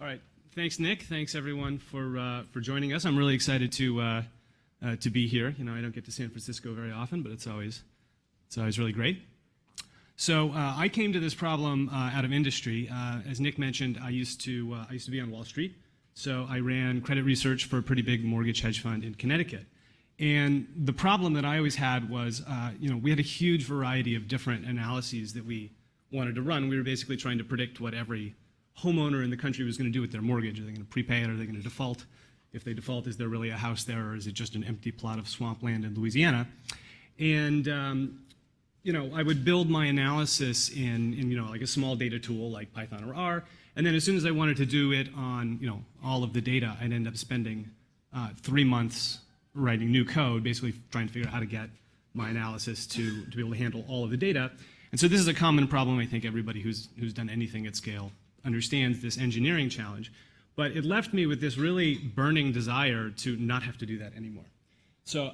All right. Thanks, Nick. Thanks, everyone, for joining us. I'm really excited to be here. You know, I don't get to San Francisco very often, but it's always really great. So I came to this problem out of industry. As Nick mentioned, I used to be on Wall Street. So I ran credit research for a pretty big mortgage hedge fund in Connecticut. And the problem that I always had was, we had a huge variety of different analyses that we wanted to run. We were basically trying to predict what every homeowner in the country was going to do with their mortgage. Are they going to prepay it? Are they going to default? If they default, is there really a house there, or is it just an empty plot of swampland in Louisiana? And I would build my analysis in like a small data tool like Python or R. And then as soon as I wanted to do it on all of the data, I'd end up spending 3 months writing new code, basically trying to figure out how to get my analysis to be able to handle all of the data. And so this is a common problem. I think everybody who's done anything at scale understands this engineering challenge. But it left me with this really burning desire to not have to do that anymore. So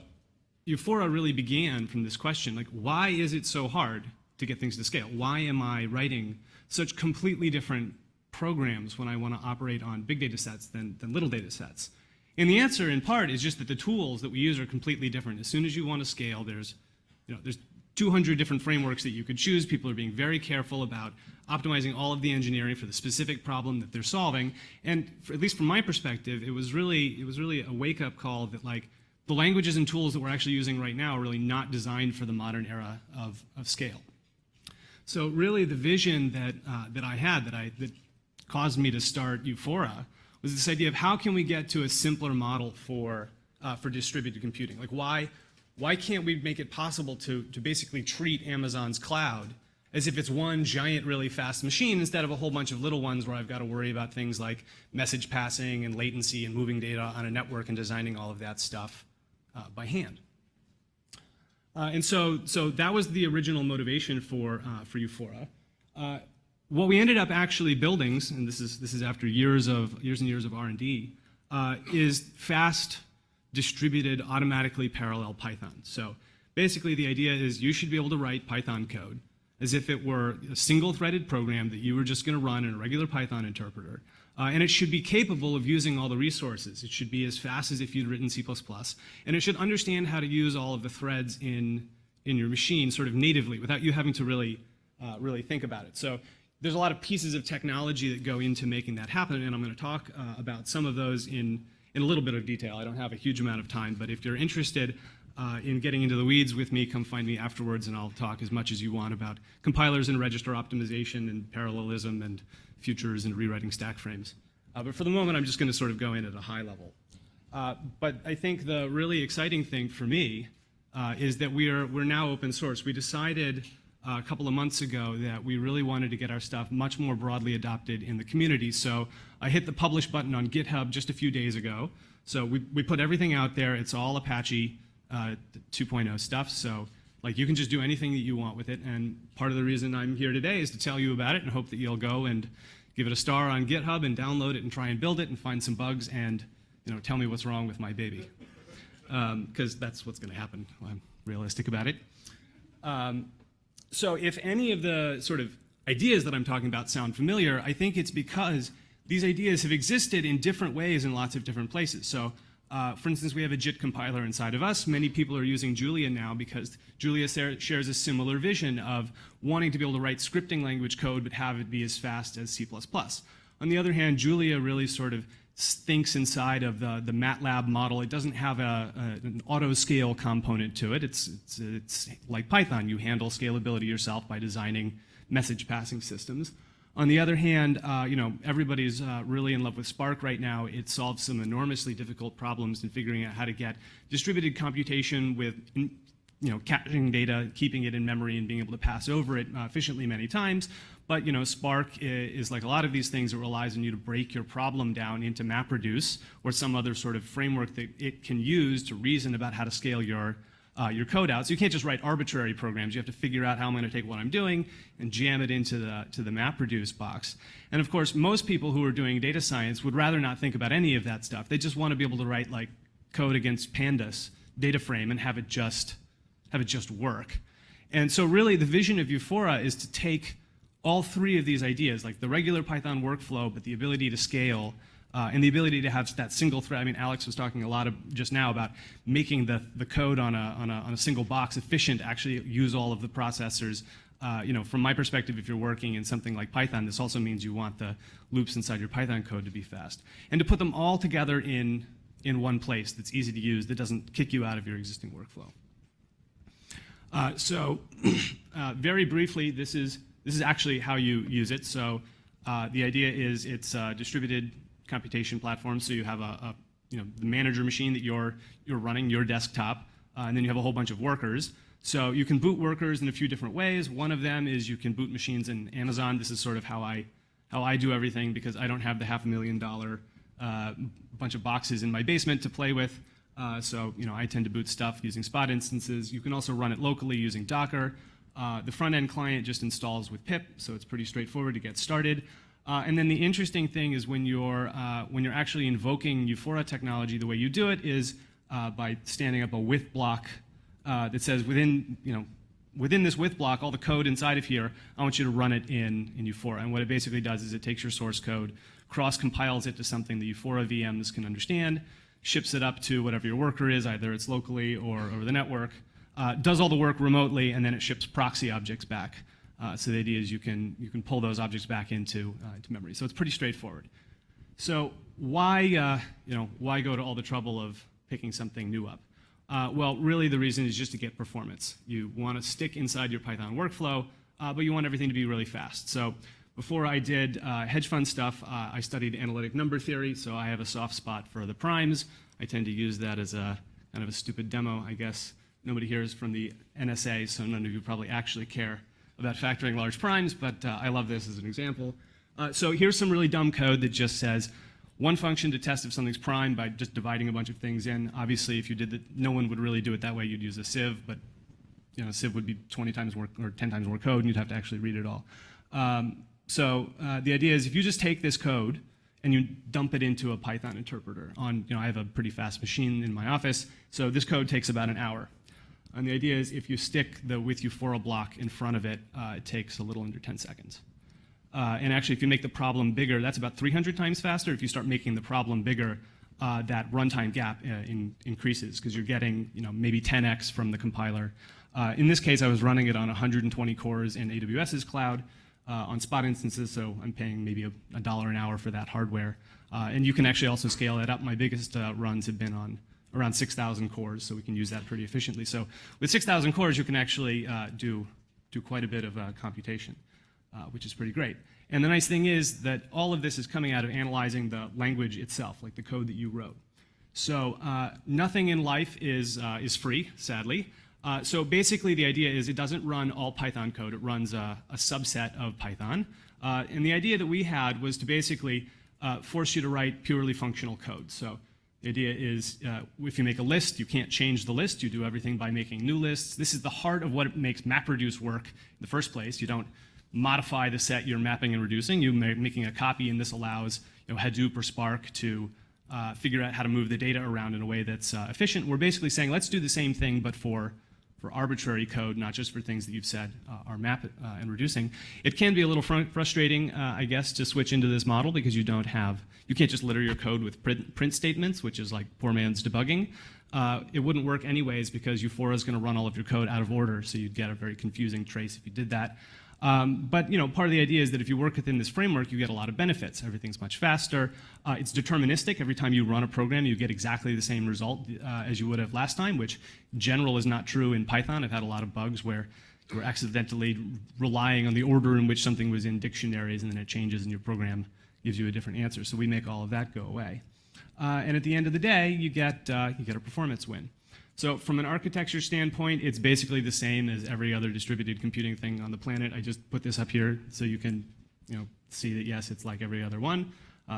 Ufora really began from this question, like, why is it so hard to get things to scale? Why am I writing such completely different programs when I want to operate on big data sets than little data sets? And the answer, in part, is just that the tools that we use are completely different. As soon as you want to scale, there's 200 different frameworks that you could choose. People are being very careful about optimizing all of the engineering for the specific problem that they're solving. And at least from my perspective, it was really a wake-up call that, like, the languages and tools that we're actually using right now are really not designed for the modern era of scale. So really, the vision that I had that caused me to start Ufora was this idea of how can we get to a simpler model for distributed computing? Like, why can't we make it possible to basically treat Amazon's cloud as if it's one giant, really fast machine instead of a whole bunch of little ones where I've got to worry about things like message passing and latency and moving data on a network and designing all of that stuff by hand? And so that was the original motivation for Ufora. What we ended up actually building, and this is after years and years of R&D, is fast, distributed, automatically parallel Python. So basically the idea is you should be able to write Python code as if it were a single-threaded program that you were just going to run in a regular Python interpreter. And it should be capable of using all the resources. It should be as fast as if you'd written C++. And it should understand how to use all of the threads in your machine sort of natively without you having to really think about it. So there's a lot of pieces of technology that go into making that happen, and I'm going to talk about some of those in a little bit of detail. I don't have a huge amount of time, but if you're interested in getting into the weeds with me, come find me afterwards, and I'll talk as much as you want about compilers and register optimization and parallelism and futures and rewriting stack frames. But for the moment, I'm just going to sort of go in at a high level. But I think the really exciting thing for me is that we're now open source. We decided a couple of months ago that we really wanted to get our stuff much more broadly adopted in the community. So I hit the publish button on GitHub just a few days ago. So we put everything out there. It's all Apache 2.0 stuff. So like you can just do anything that you want with it. And part of the reason I'm here today is to tell you about it and hope that you'll go and give it a star on GitHub and download it and try and build it and find some bugs and tell me what's wrong with my baby. Because that's what's going to happen. I'm realistic about it. So if any of the sort of ideas that I'm talking about sound familiar, I think it's because these ideas have existed in different ways in lots of different places. So for instance, we have a JIT compiler inside of us. Many people are using Julia now because Julia shares a similar vision of wanting to be able to write scripting language code but have it be as fast as C++. On the other hand, Julia really sort of thinks inside of the MATLAB model. It doesn't have an auto-scale component to it. It's like Python. You handle scalability yourself by designing message passing systems. On the other hand, everybody's really in love with Spark right now. It solves some enormously difficult problems in figuring out how to get distributed computation with caching data, keeping it in memory, and being able to pass over it efficiently many times. But Spark is like a lot of these things. It relies on you to break your problem down into MapReduce or some other sort of framework that it can use to reason about how to scale your code out. So you can't just write arbitrary programs. You have to figure out how I'm going to take what I'm doing and jam it into the MapReduce box. And of course, most people who are doing data science would rather not think about any of that stuff. They just want to be able to write like code against pandas data frame and have it just work. And so really the vision of Ufora is to take all three of these ideas, like the regular Python workflow, but the ability to scale, and the ability to have that single thread. I mean, Alex was talking a lot just now about making the code on a single box efficient, actually use all of the processors. From my perspective, if you're working in something like Python, this also means you want the loops inside your Python code to be fast. And to put them all together in one place that's easy to use, that doesn't kick you out of your existing workflow. Very briefly, this is actually how you use it. So the idea is it's a distributed computation platform. So you have the manager machine that you're running, your desktop, and then you have a whole bunch of workers. So you can boot workers in a few different ways. One of them is you can boot machines in Amazon. This is sort of how I do everything, because I don't have the $500,000 bunch of boxes in my basement to play with. So I tend to boot stuff using spot instances. You can also run it locally using Docker. The front-end client just installs with pip, so it's pretty straightforward to get started. And then the interesting thing is when you're actually invoking Ufora technology, the way you do it is by standing up a with block that says within this with block, all the code inside of here, I want you to run it in Ufora. And what it basically does is it takes your source code, cross-compiles it to something the Ufora VMs can understand, ships it up to whatever your worker is, either it's locally or over the network, does all the work remotely, and then it ships proxy objects back. So the idea is you can pull those objects back into memory. So it's pretty straightforward. So why go to all the trouble of picking something new up? Well, really the reason is just to get performance. You want to stick inside your Python workflow, but you want everything to be really fast. So before I did hedge fund stuff, I studied analytic number theory, so I have a soft spot for the primes. I tend to use that as a kind of a stupid demo, I guess. Nobody here is from the NSA, so none of you probably actually care about factoring large primes, but I love this as an example. So here's some really dumb code that just says one function to test if something's prime by just dividing a bunch of things in. Obviously, if you did that, no one would really do it that way. You'd use a sieve, but a sieve would be 20 times more or 10 times more code, and you'd have to actually read it all. The idea is if you just take this code and you dump it into a Python interpreter I have a pretty fast machine in my office, so this code takes about an hour. And the idea is if you stick the with Ufora block in front of it, it takes a little under 10 seconds. And actually, if you make the problem bigger, that's about 300 times faster. If you start making the problem bigger, that runtime gap increases, because you're getting maybe 10x from the compiler. In this case, I was running it on 120 cores in AWS's cloud on spot instances, so I'm paying maybe $1 an hour for that hardware. And you can actually also scale that up. My biggest runs have been on around 6,000 cores, so we can use that pretty efficiently. So with 6,000 cores, you can actually do quite a bit of computation, which is pretty great. And the nice thing is that all of this is coming out of analyzing the language itself, like the code that you wrote. So nothing in life is free, sadly. So basically, the idea is it doesn't run all Python code. It runs a subset of Python. And the idea that we had was to basically force you to write purely functional code. So the idea is if you make a list, you can't change the list. You do everything by making new lists. This is the heart of what makes MapReduce work in the first place. You don't modify the set you're mapping and reducing. You're making a copy, and this allows Hadoop or Spark to figure out how to move the data around in a way that's efficient. We're basically saying, let's do the same thing, but for arbitrary code, not just for things that you've said are map and reducing. It can be a little frustrating, I guess, to switch into this model because you can't just litter your code with print statements, which is like poor man's debugging. It wouldn't work anyways because Ufora is going to run all of your code out of order, so you'd get a very confusing trace if you did that. But part of the idea is that if you work within this framework, you get a lot of benefits. Everything's much faster. It's deterministic. Every time you run a program, you get exactly the same result as you would have last time, which in general is not true in Python. I've had a lot of bugs where you were accidentally relying on the order in which something was in dictionaries, and then it changes and your program gives you a different answer. So we make all of that go away. And at the end of the day, you get a performance win. So from an architecture standpoint, it's basically the same as every other distributed computing thing on the planet. I just put this up here so you can see that, yes, it's like every other one.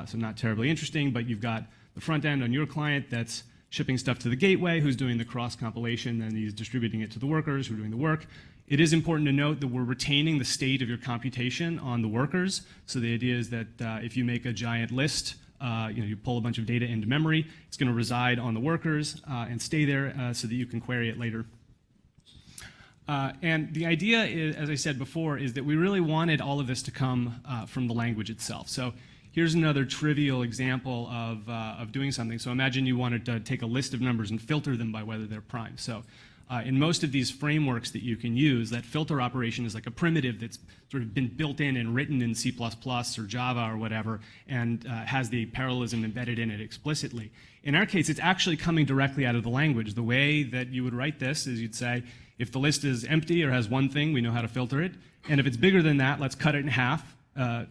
So not terribly interesting, but you've got the front end on your client that's shipping stuff to the gateway, who's doing the cross-compilation, and he's distributing it to the workers who are doing the work. It is important to note that we're retaining the state of your computation on the workers. So the idea is that if you make a giant list, you pull a bunch of data into memory, it's going to reside on the workers and stay there so that you can query it later. And the idea is, as I said before, is that we really wanted all of this to come from the language itself. So here's another trivial example of doing something. So imagine you wanted to take a list of numbers and filter them by whether they're prime. So in most of these frameworks that you can use, that filter operation is like a primitive that's sort of been built in and written in C++ or Java or whatever, and has the parallelism embedded in it explicitly. In our case, it's actually coming directly out of the language. The way that you would write this is you'd say, if the list is empty or has one thing, we know how to filter it. And if it's bigger than that, let's cut it in half,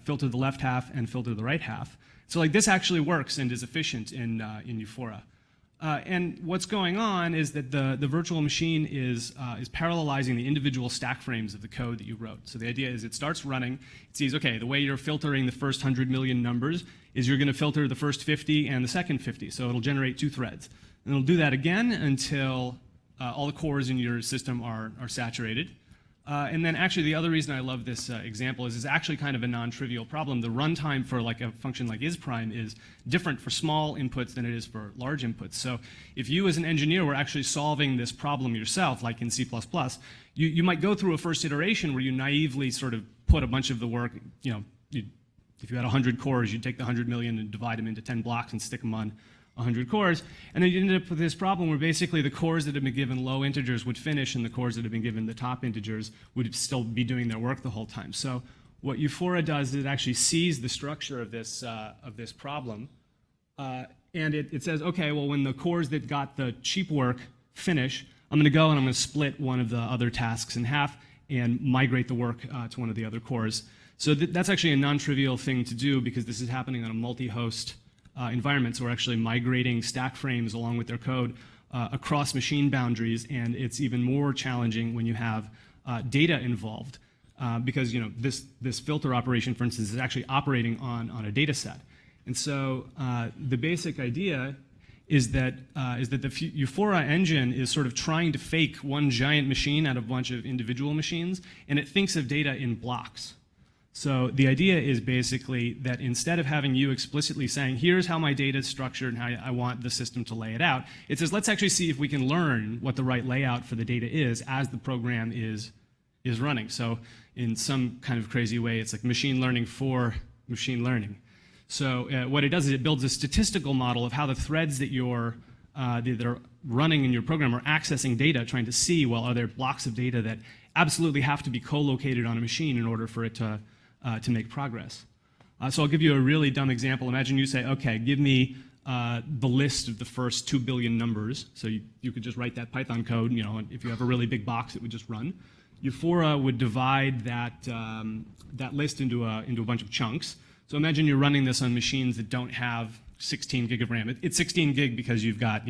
filter the left half, and filter the right half. So like this actually works and is efficient in Ufora. And what's going on is that the virtual machine is parallelizing the individual stack frames of the code that you wrote. So the idea is it starts running, it sees, okay, the way you're filtering the first 100 million numbers is you're going to filter the first 50 and the second 50. So it'll generate 2 threads. And it'll do that again until all the cores in your system are saturated. And then actually the other reason I love this example is it's actually kind of a non-trivial problem. The runtime for like a function like isPrime is different for small inputs than it is for large inputs. So if you as an engineer were actually solving this problem yourself, like in C++, you might go through a first iteration where you naively sort of put a bunch of the work, if you had 100 cores, you'd take the 100 million and divide them into 10 blocks and stick them on 100 cores, and then you ended up with this problem where basically the cores that had been given low integers would finish and the cores that had been given the top integers would still be doing their work the whole time. So what Ufora does is it actually sees the structure of this problem, and it says, okay, well, when the cores that got the cheap work finish, I'm going to go and I'm going to split one of the other tasks in half and migrate the work to one of the other cores. So that's actually a non-trivial thing to do because this is happening on a multi-host environment. So we're actually migrating stack frames along with their code across machine boundaries, and it's even more challenging when you have data involved because this filter operation, for instance, is actually operating on a data set. And so the basic idea is that the Ufora engine is sort of trying to fake one giant machine out of a bunch of individual machines, and it thinks of data in blocks. So the idea is basically that instead of having you explicitly saying, here's how my data is structured and how I want the system to lay it out, it says, let's actually see if we can learn what the right layout for the data is as the program is running. So in some kind of crazy way, it's like machine learning for machine learning. So what it does is it builds a statistical model of how the threads that that are running in your program are accessing data, trying to see, well, are there blocks of data that absolutely have to be co-located on a machine in order for it to make progress. So I'll give you a really dumb example. Imagine you say, okay, give me the list of the first 2 billion numbers. So you could just write that Python code, and if you have a really big box, it would just run. Ufora would divide that list into a bunch of chunks. So imagine you're running this on machines that don't have 16 gig of RAM. It's 16 gig because you've got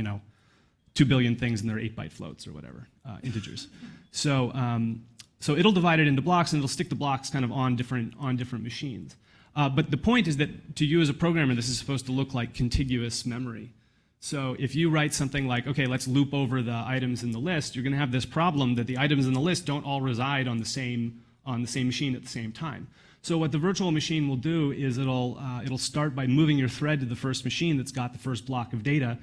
2 billion things and they're 8-byte floats or whatever, integers. So it'll divide it into blocks, and it'll stick the blocks kind of on different machines. But the point is that to you as a programmer, this is supposed to look like contiguous memory. So if you write something like, okay, let's loop over the items in the list, you're going to have this problem that the items in the list don't all reside on the same machine at the same time. So what the virtual machine will do is it'll start by moving your thread to the first machine that's got the first block of data.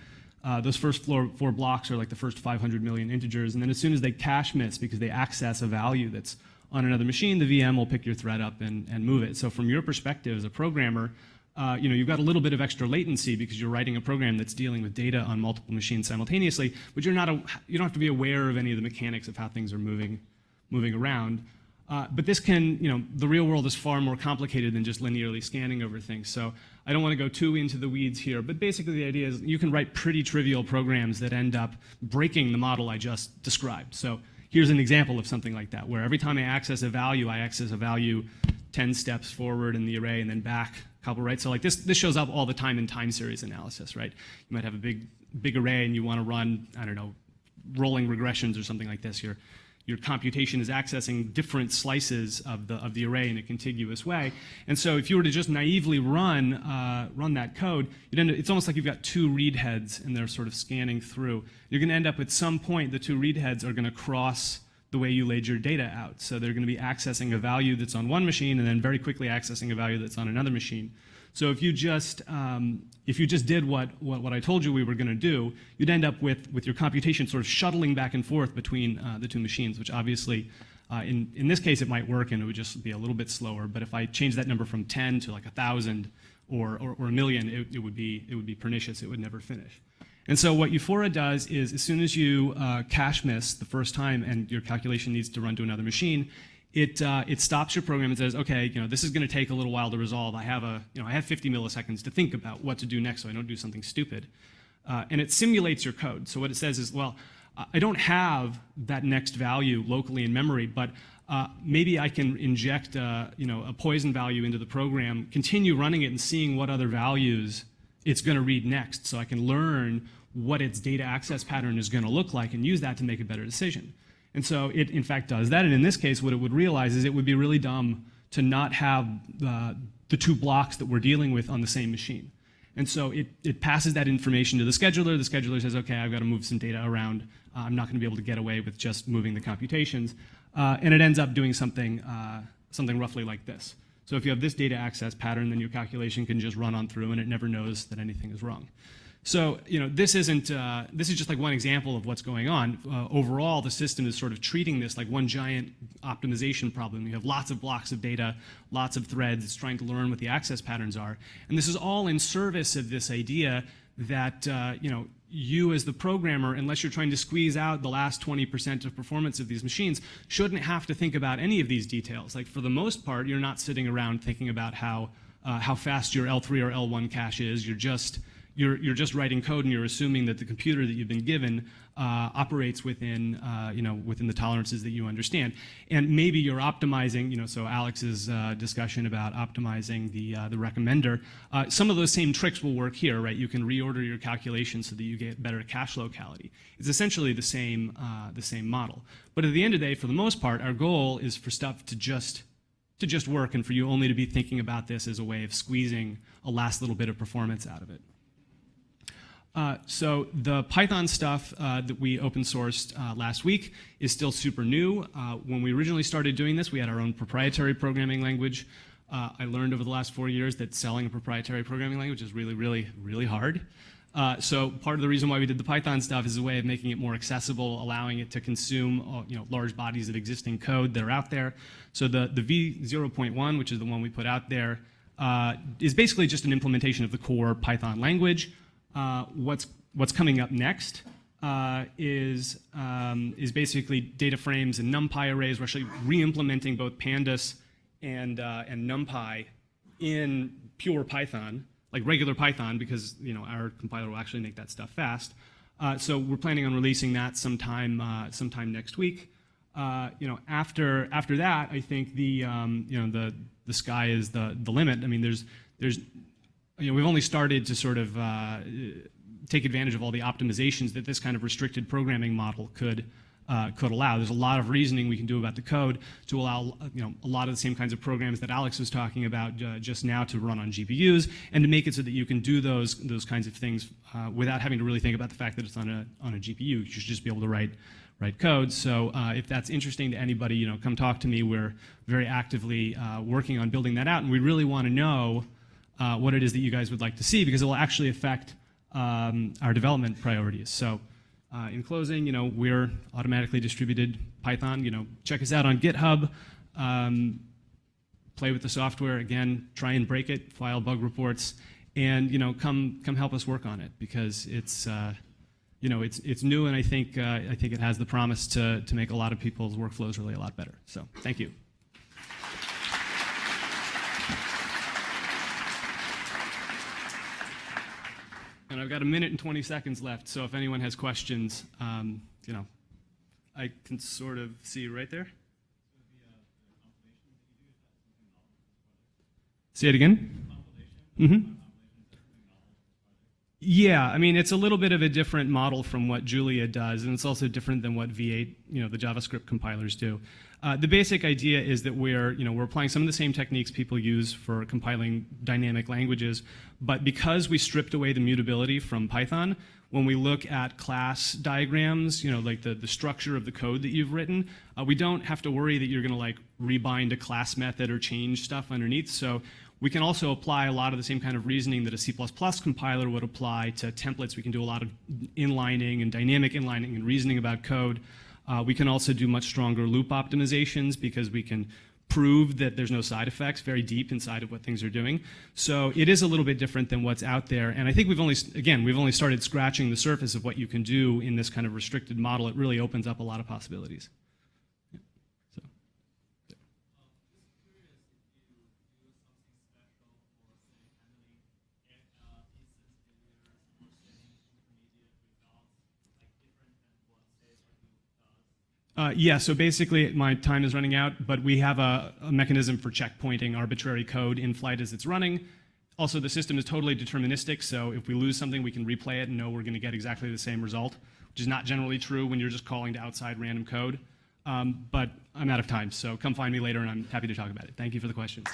Those first 4 blocks are like the first 500 million integers, and then as soon as they cache miss because they access a value that's on another machine, the VM will pick your thread up and move it. So from your perspective as a programmer, you've got a little bit of extra latency because you're writing a program that's dealing with data on multiple machines simultaneously, but you don't have to be aware of any of the mechanics of how things are moving around. But this the real world is far more complicated than just linearly scanning over things. So I don't want to go too into the weeds here, but basically the idea is you can write pretty trivial programs that end up breaking the model I just described. So here's an example of something like that, where every time I access a value 10 steps forward in the array and then back a couple, right? So like this shows up all the time in time series analysis, right? You might have a big array and you want to run, I don't know, rolling regressions or something like this. Your computation is accessing different slices of the array in a contiguous way. And so if you were to just naively run that code, it's almost like you've got 2 read heads and they're sort of scanning through. You're going to end up at some point, the 2 read heads are going to cross the way you laid your data out. So they're going to be accessing a value that's on one machine and then very quickly accessing a value that's on another machine. So if you just did what I told you we were going to do, you'd end up with your computation sort of shuttling back and forth between the two machines, which obviously in this case it might work and it would just be a little bit slower. But if I change that number from 10 to like 1,000 or a million, it would be pernicious. It would never finish. And so what Ufora does is, as soon as you cache miss the first time and your calculation needs to run to another machine, it stops your program and says, okay, this is going to take a little while to resolve. I have 50 milliseconds to think about what to do next, so I don't do something stupid. And it simulates your code. So what it says is, well, I don't have that next value locally in memory, but maybe I can inject a poison value into the program, continue running it and seeing what other values it's going to read next, so I can learn what its data access pattern is going to look like and use that to make a better decision. And so it, in fact, does that. And in this case, what it would realize is it would be really dumb to not have the two blocks that we're dealing with on the same machine. And so it passes that information to the scheduler. The scheduler says, okay, I've got to move some data around. I'm not going to be able to get away with just moving the computations. And it ends up doing something roughly like this. So if you have this data access pattern, then your calculation can just run on through and it never knows that anything is wrong. So this is just like one example of what's going on. Overall, the system is sort of treating this like one giant optimization problem. You have lots of blocks of data, lots of threads. It's trying to learn what the access patterns are. And this is all in service of this idea that you as the programmer, unless you're trying to squeeze out the last 20% of performance of these machines, shouldn't have to think about any of these details. Like for the most part, you're not sitting around thinking about how fast your L3 or L1 cache is. You're just writing code and you're assuming that the computer that you've been given operates within the tolerances that you understand. And maybe you're optimizing, so Alex's discussion about optimizing the recommender, some of those same tricks will work here, right? You can reorder your calculations so that you get better cache locality. It's essentially the same model. But at the end of the day, for the most part, our goal is for stuff to just work and for you only to be thinking about this as a way of squeezing a last little bit of performance out of it. So the Python stuff that we open sourced last week is still super new. When we originally started doing this, we had our own proprietary programming language. I learned over the last 4 years that selling a proprietary programming language is really, really, really hard. So part of the reason why we did the Python stuff is a way of making it more accessible, allowing it to consume large bodies of existing code that are out there. So the v0.1, which is the one we put out there, is basically just an implementation of the core Python language. What's coming up next is basically data frames and NumPy arrays. We're actually re-implementing both pandas and NumPy in pure Python, like regular Python, because our compiler will actually make that stuff fast. So we're planning on releasing that sometime next week. After that, I think the sky is the limit. I mean, there's we've only started to sort of take advantage of all the optimizations that this kind of restricted programming model could allow. There's a lot of reasoning we can do about the code to allow a lot of the same kinds of programs that Alex was talking about just now to run on GPUs, and to make it so that you can do those kinds of things without having to really think about the fact that it's on a GPU. You should just be able to write code. So if that's interesting to anybody, come talk to me. We're very actively working on building that out, and we really want to know what it is that you guys would like to see, because it will actually affect our development priorities. So in closing, we're automatically distributed Python. Check us out on GitHub. Play with the software. Again, try and break it, file bug reports, and come help us work on it, because it's new, and I think it has the promise to make a lot of people's workflows really a lot better. So thank you. And I've got 1 minute and 20 seconds left, so if anyone has questions, I can sort of see right there. Say it again? Mm-hmm. Yeah, I mean, it's a little bit of a different model from what Julia does, and it's also different than what V8, the JavaScript compilers do. The basic idea is that we're applying some of the same techniques people use for compiling dynamic languages, but because we stripped away the mutability from Python, when we look at class diagrams, like the structure of the code that you've written, we don't have to worry that you're going to rebind a class method or change stuff underneath. So We can also apply a lot of the same kind of reasoning that a C++ compiler would apply to templates. We can do a lot of inlining and dynamic inlining and reasoning about code. We can also do much stronger loop optimizations because we can prove that there's no side effects very deep inside of what things are doing. So it is a little bit different than what's out there. And I think we've only started scratching the surface of what you can do in this kind of restricted model. It really opens up a lot of possibilities. Yeah. So. Yeah, so basically my time is running out, but we have a mechanism for checkpointing arbitrary code in flight as it's running. Also, the system is totally deterministic, so if we lose something, we can replay it and know we're going to get exactly the same result, which is not generally true when you're just calling to outside random code. But I'm out of time, so come find me later and I'm happy to talk about it. Thank you for the questions.